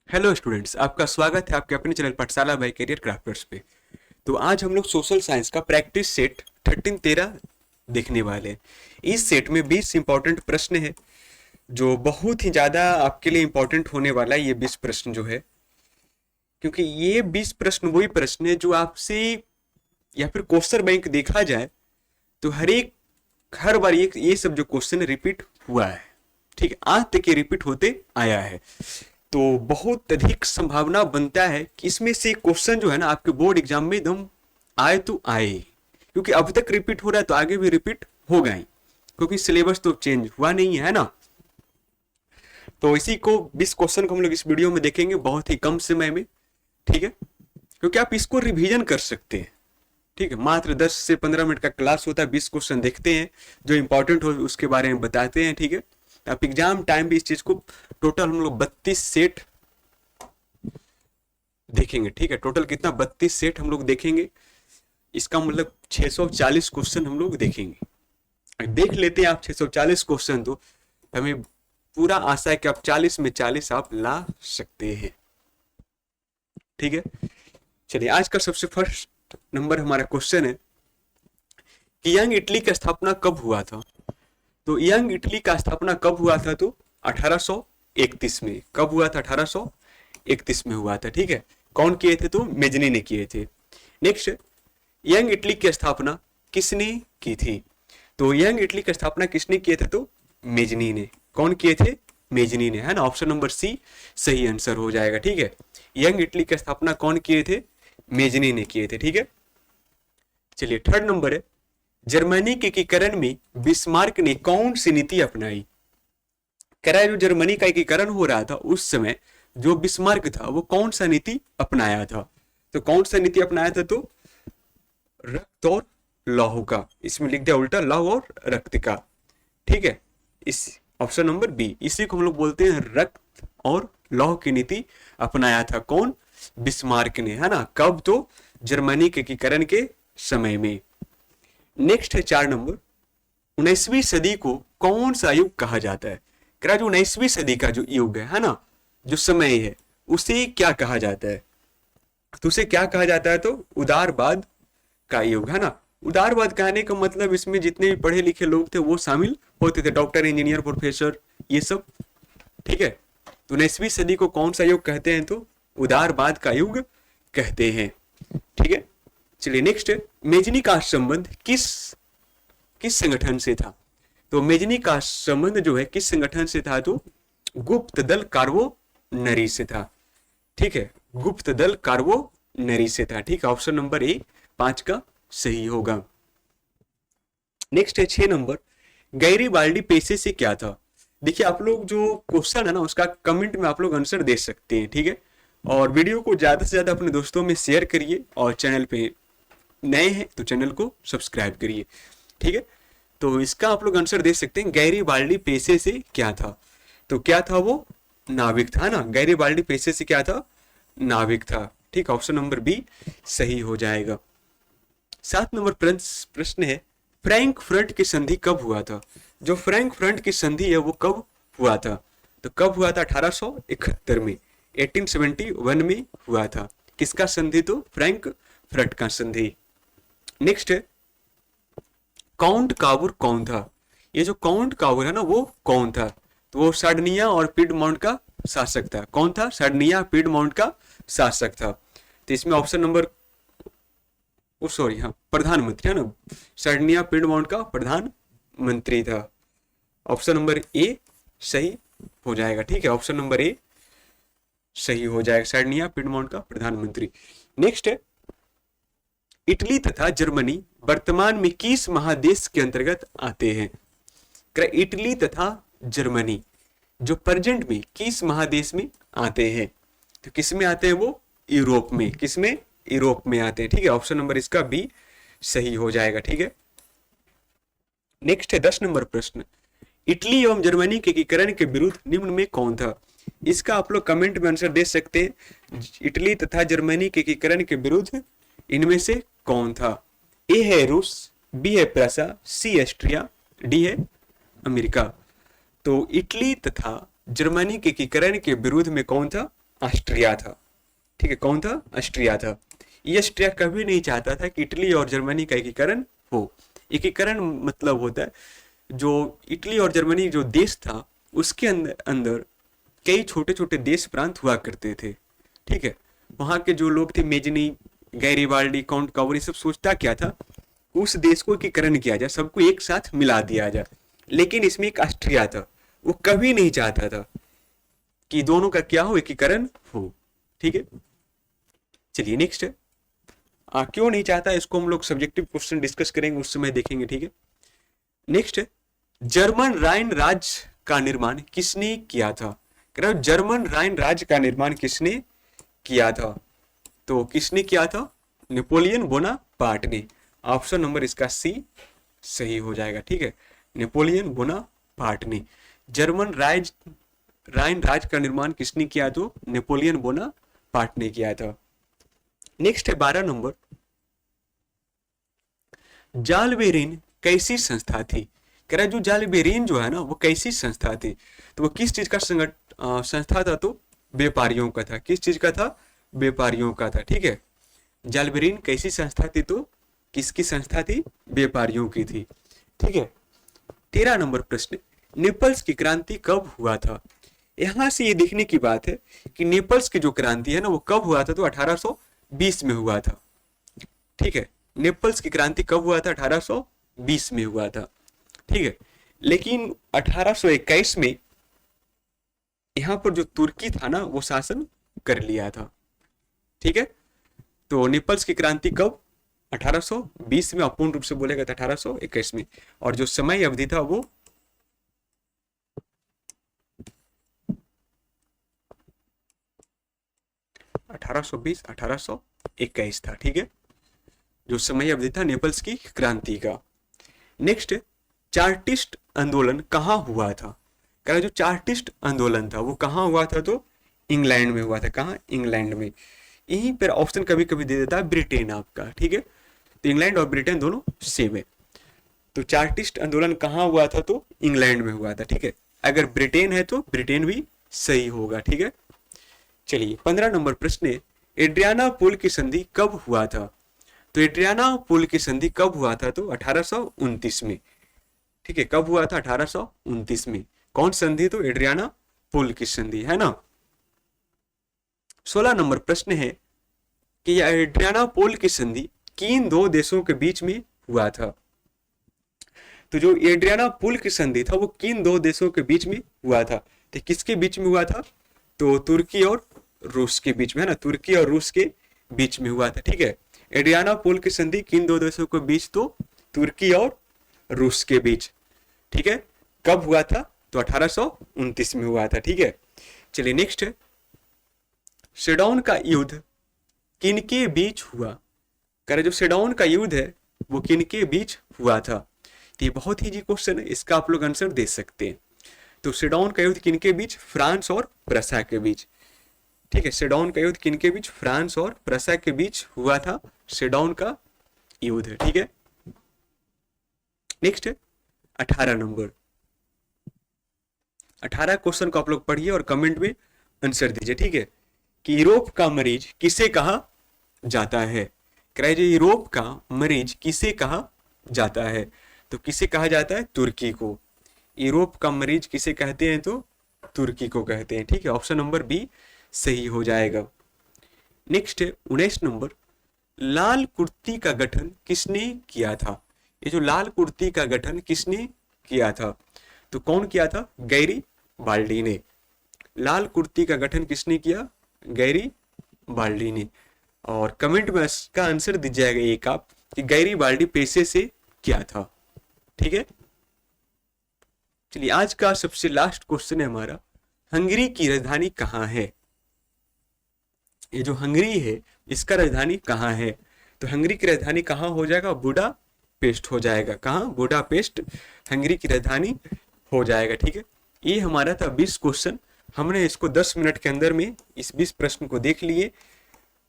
Hello students, आपका स्वागत है आपके अपने चैनल पाठशाला बाय करियर क्राफ्टर्स पे। तो आज हम लोग सोशल साइंस का प्रैक्टिस सेट 13-13 देखने वाले हैं। इस सेट में 20 इंपॉर्टेंट प्रश्न है जो बहुत ही ज़्यादा आपके लिए इंपॉर्टेंट होने वाला है। ये 20 प्रश्न जो है, क्योंकि ये 20 प्रश्न वही प्रश्न है जो आपसे या फिर क्वेश्चन बैंक देखा जाए तो हर बार ये सब जो क्वेश्चन रिपीट हुआ है, ठीक है, आज तक ये रिपीट होते आया है। तो बहुत अधिक संभावना बनता है कि इसमें से क्वेश्चन जो है ना आपके बोर्ड एग्जाम में एकदम आए तो आए, क्योंकि अब तक रिपीट हो रहा है तो आगे भी रिपीट होगा ही, क्योंकि सिलेबस तो चेंज हुआ नहीं है ना। तो इसी को 20 क्वेश्चन को हम लोग इस वीडियो में देखेंगे बहुत ही कम समय में, ठीक है, क्योंकि आप इसको रिवीजन कर सकते हैं। ठीक है, मात्र 10 से 15 मिनट का क्लास होता है, 20 क्वेश्चन देखते हैं, जो इंपॉर्टेंट हो उसके बारे में बताते हैं। ठीक है, आप एग्जाम टाइम भी इस चीज को टोटल हम लोग 32 सेट देखेंगे। ठीक है, टोटल कितना 32 सेट हम लोग देखेंगे, इसका मतलब 640 क्वेश्चन हम लोग देखेंगे। देख लेते हैं आप 640 क्वेश्चन तो हमें पूरा आशा है कि आप 40 में 40 आप ला सकते हैं। ठीक है, चलिए आज का सबसे फर्स्ट नंबर हमारा क्वेश्चन है कि यंग इटली की स्थापना कब हुआ था। तो यंग इटली का स्थापना कब हुआ था, तो 1831 में। कब हुआ था? 1831 में हुआ था। ठीक है, कौन किए थे? तो मेजनी ने किए थे। नेक्स्ट, यंग इटली की स्थापना किसने की थी? तो यंग इटली की स्थापना किसने किए थे? तो मेजनी ने। कौन किए थे? मेजनी ने, है ना। ऑप्शन नंबर सी सही आंसर हो जाएगा। ठीक है, यंग इटली की स्थापना कौन किए थे? मेजनी ने किए थे। ठीक है, चलिए थर्ड नंबर है, जर्मनी के एकीकरण में बिस्मार्क ने कौन सी नीति अपनाई? कह रहा है जो जर्मनी का एकीकरण हो रहा था उस समय जो बिस्मार्क था वो कौन सा नीति अपनाया था? तो कौन सा नीति अपनाया था? तो रक्त और लौह का। इसमें लिख दिया उल्टा, लौह और रक्त का। ठीक है, इस ऑप्शन नंबर बी, इसी को हम लोग बोलते हैं रक्त और लौह की नीति अपनाया था। कौन? बिस्मार्क ने, है ना। कब? तो जर्मनी के एकीकरण के समय में। नेक्स्ट है 4 नंबर, 19वीं सदी को कौन सा युग कहा जाता है? कह रहा जो 19वीं सदी का जो युग है ना, जो समय है, उसे क्या कहा जाता है? तो उसे क्या कहा जाता है? तो उदारवाद का युग, है ना। उदारवाद कहने का मतलब इसमें जितने भी पढ़े लिखे लोग थे वो शामिल होते थे, डॉक्टर, इंजीनियर, प्रोफेसर, ये सब। ठीक है, तो 19वीं सदी को कौन सा युग कहते हैं? तो उदारवाद का युग कहते हैं। ठीक है, चलिए नेक्स्ट, मेजनी का संबंध किस किस संगठन से था? तो मेजनी का संबंध जो है किस संगठन से था? तो गुप्त दल कार्बो नरी से था। ठीक है, गुप्त दल कार्बो नरी से था। ठीक है, ऑप्शन नंबर ए 5 का सही होगा। नेक्स्ट है 6 नंबर, गैरीबाल्डी पेशे से क्या था? देखिए आप लोग जो क्वेश्चन है ना उसका कमेंट में आप लोग आंसर दे सकते हैं। ठीक है, और वीडियो को ज्यादा से ज्यादा अपने दोस्तों में शेयर करिए, और चैनल पे नए हैं तो चैनल को सब्सक्राइब करिए। ठीक है, तो इसका आप लोग आंसर दे सकते हैं, गैरीबाल्डी पेशे से क्या था? तो क्या था वो? नाविक था ना। गैरीबाल्डी पेशे से क्या था? नाविक था। ठीक, ऑप्शन नंबर बी सही हो जाएगा। 7 नंबर प्रश्न है, फ्रैंकफर्ट की संधि कब हुआ था? जो फ्रैंकफर्ट की संधि है वो कब हुआ था? तो कब हुआ था? 1871 में, 1871 में हुआ था। किसका संधि? तो फ्रैंकफर्ट का संधि। नेक्स्ट है, काउंट काबूर कौन था? ये जो काउंट काबूर है ना वो कौन था? तो वो सार्डिनिया और पिडमॉन्ट का शासक था। कौन था? सार्डिनिया पिडमॉन्ट का शासक था। तो इसमें ऑप्शन नंबर, ओ सॉरी, हाँ, प्रधानमंत्री, है ना। सार्डिनिया पिडमॉन्ट का प्रधानमंत्री था। ऑप्शन नंबर ए सही हो जाएगा। ठीक है, ऑप्शन नंबर ए सही हो जाएगा, सार्डिनिया पिडमॉन्ट का प्रधानमंत्री। नेक्स्ट है, इटली तथा जर्मनी वर्तमान में किस महादेश के अंतर्गत आते हैं? इटली तथा जर्मनी जो प्रेजेंट में किस महादेश में आते हैं? तो किस में आते हैं वो? यूरोप में। किस में? यूरोप में आते हैं। ठीक है, ऑप्शन नंबर इसका बी सही हो जाएगा। ठीक है, नेक्स्ट है 10 नंबर प्रश्न, इटली एवं जर्मनी के एकीकरण के विरुद्ध निम्न में कौन था? इसका आप लोग कमेंट में आंसर दे सकते हैं, इटली तथा जर्मनी के एकीकरण के विरुद्ध इनमें से कौन था? ए है रूस, बी है प्रसा, सी ऑस्ट्रिया, डी है अमेरिका। तो इटली तथा जर्मनी के एकीकरण के विरोध में कौन था? ऑस्ट्रिया था। ठीक है, कौन था? ऑस्ट्रिया था। ये ऑस्ट्रिया कभी नहीं चाहता था कि इटली और जर्मनी का एकीकरण हो। एकीकरण मतलब होता है जो इटली और जर्मनी जो देश था उसके अंदर अंदर कई छोटे छोटे देश प्रांत हुआ करते थे। ठीक है, वहाँ के जो लोग थे मेजनी, गैरिबाल्डी, काउंट कावर, ये सब सोचता क्या था, उस देश को एकीकरण किया जाए, सबको एक साथ मिला दिया जाए। लेकिन इसमें एक ऑस्ट्रिया था, वो कभी नहीं चाहता था कि दोनों का क्या हो, एकीकरण हो। ठीक है, चलिए नेक्स्ट है। क्यों नहीं चाहता, इसको हम लोग सब्जेक्टिव क्वेश्चन डिस्कस करेंगे, उस समय देखेंगे। ठीक है, नेक्स्ट है, जर्मन राइन राज्य का निर्माण किसने किया था? कह रहा हूं, जर्मन राइन राज्य का निर्माण किसने किया था? तो किसने किया था? नेपोलियन बोनापार्ट ने। ऑप्शन नंबर इसका सी सही हो जाएगा। ठीक है, नेपोलियन बोनापार्ट ने। जर्मन राइन राज्य का निर्माण किसने किया? तो नेपोलियन बोनापार्ट ने किया था। नेक्स्ट है 12 नंबर, जालबेरिन कैसी संस्था थी? कह रहा है जो जालबेरिन जो है ना वो कैसी संस्था थी? तो वो किस चीज का संस्था था? तो व्यापारियों का था। किस चीज का था? व्यापारियों का था। ठीक है, जालबेरिन कैसी संस्था थी? तो किसकी संस्था थी? व्यापारियों की थी। ठीक है, 13 नंबर प्रश्न, नेपल्स की क्रांति कब हुआ था? यहां से ये देखने की बात है कि नेपल्स की जो क्रांति है ना वो कब हुआ था? तो 1820 में हुआ था। ठीक है, नेपल्स की क्रांति कब हुआ था? 1820 में हुआ था। ठीक है, लेकिन 1821 में यहां पर जो तुर्की था ना वो शासन कर लिया था। ठीक है, तो नेपल्स की क्रांति कब? 1820 में, अपूर्ण रूप से बोलेगा तो 1821 में। और जो समय अवधि था वो 1821 था। ठीक है, जो समय अवधि था नेपल्स की क्रांति का। नेक्स्ट, चार्टिस्ट आंदोलन कहाँ हुआ था? कह रहा जो चार्टिस्ट आंदोलन था वो कहाँ हुआ था? तो इंग्लैंड में हुआ था। कहाँ? इंग्लैंड में। यहीं पर ऑप्शन कभी कभी दे देता है ब्रिटेन आपका। ठीक है, तो इंग्लैंड और ब्रिटेन दोनों सेम है। तो चार्टिस्ट आंदोलन कहाँ हुआ था? तो इंग्लैंड में हुआ था। ठीक है, अगर ब्रिटेन है तो ब्रिटेन भी सही होगा। ठीक है, चलिए 15 नंबर प्रश्न है, एड्रियाना पुल की संधि कब हुआ था? तो एड्रियाना पुल की संधि कब हुआ था? तो 1829 में। ठीक है, कब हुआ था? 1829 में। कौन संधि? तो एड्रियाना पुल की संधि, है ना। 16 नंबर प्रश्न है कि यह एड्रियाना पुल की संधि किन दो देशों के बीच में हुआ था? तो जो एड्रियाना पुल की संधि था वो किन दो देशों के बीच में हुआ था? तो किसके बीच में हुआ था? तो तुर्की और रूस के बीच में, है ना, तुर्की और रूस के बीच में हुआ था। ठीक है, एड्रियाना पुल की संधि किन दो देशों के बीच? तो तुर्की और रूस के बीच। ठीक है, कब हुआ था? तो 1829 में हुआ था। ठीक है, चलिए नेक्स्ट है, सेडौन का युद्ध किनके बीच हुआ? कह रहे जो सेडौन का युद्ध है वो किनके बीच हुआ था? तो ये बहुत ही इजी क्वेश्चन है, इसका आप लोग आंसर दे सकते हैं। तो सेडौन का युद्ध किनके बीच? फ्रांस और प्रसा के बीच। ठीक है, सेडौन का युद्ध किनके बीच? फ्रांस और प्रसा के बीच हुआ था सेडौन का युद्ध। ठीक है, नेक्स्ट है 18 नंबर। 18 क्वेश्चन को आप लोग पढ़िए और कमेंट में आंसर दीजिए। ठीक है, कि यूरोप का मरीज किसे कहा जाता है? कह यूरोप का मरीज किसे कहा जाता है? तो किसे कहा जाता है? तुर्की को। यूरोप का मरीज किसे कहते हैं? तो तुर्की को कहते हैं। ठीक है, ऑप्शन नंबर बी सही हो जाएगा। नेक्स्ट है 19 नंबर, लाल कुर्ती का गठन किसने किया था? ये जो लाल कुर्ती का गठन किसने किया था? तो कौन किया था? गैरी बाल्डी ने। लाल कुर्ती का गठन किसने किया? गैरी बाल्डी ने। और कमेंट में इसका आंसर दीजिएगा एक आप कि गैरी बाल्डी पेशे से क्या था। ठीक है, चलिए आज का सबसे लास्ट क्वेश्चन है हमारा, हंगरी की राजधानी कहाँ है? ये जो हंगरी है इसका राजधानी कहाँ है? तो हंगरी की राजधानी कहाँ हो जाएगा? बुडापेस्ट हो जाएगा। कहाँ? बुडापेस्ट हंगरी की राजधानी हो जाएगा। ठीक है, ये हमारा था 20 क्वेश्चन। हमने इसको 10 मिनट के अंदर में इस 20 प्रश्न को देख लिए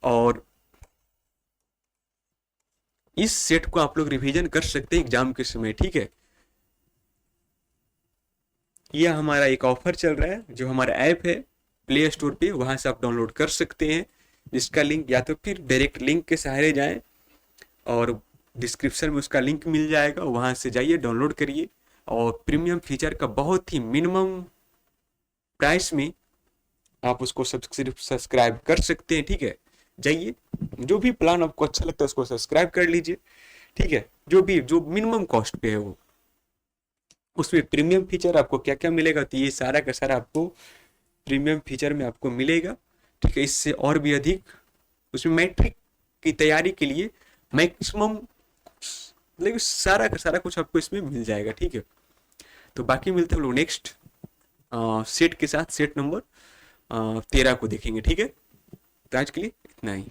और इस सेट को आप लोग रिवीजन कर सकते हैं एग्जाम के समय। ठीक है, यह हमारा एक ऑफर चल रहा है, जो हमारा ऐप है प्ले स्टोर पे, वहाँ से आप डाउनलोड कर सकते हैं, जिसका लिंक या तो फिर डायरेक्ट लिंक के सहारे जाएं और डिस्क्रिप्शन में उसका लिंक मिल जाएगा, वहाँ से जाइए डाउनलोड करिए। और प्रीमियम फीचर का बहुत ही मिनिमम प्राइस में आप उसको सब्सक्राइब कर सकते हैं, ठीक है। जाइए, जो भी प्लान आपको अच्छा लगता है उसको सब्सक्राइब कर लीजिए, ठीक है। जो मिनिमम कॉस्ट पे है वो, उसमें प्रीमियम फीचर आपको क्या क्या मिलेगा, तो ये सारा का सारा आपको प्रीमियम फीचर में आपको मिलेगा, ठीक है। इससे और भी अधिक उसमें मैट्रिक की तैयारी के लिए मैक्सिमम, लेकिन सारा का सारा कुछ आपको इसमें मिल जाएगा, ठीक है। तो बाकी मिलते हैं हम लोग नेक्स्ट सेट के साथ, सेट नंबर 13 को देखेंगे, ठीक है। तो आज के लिए इतना ही।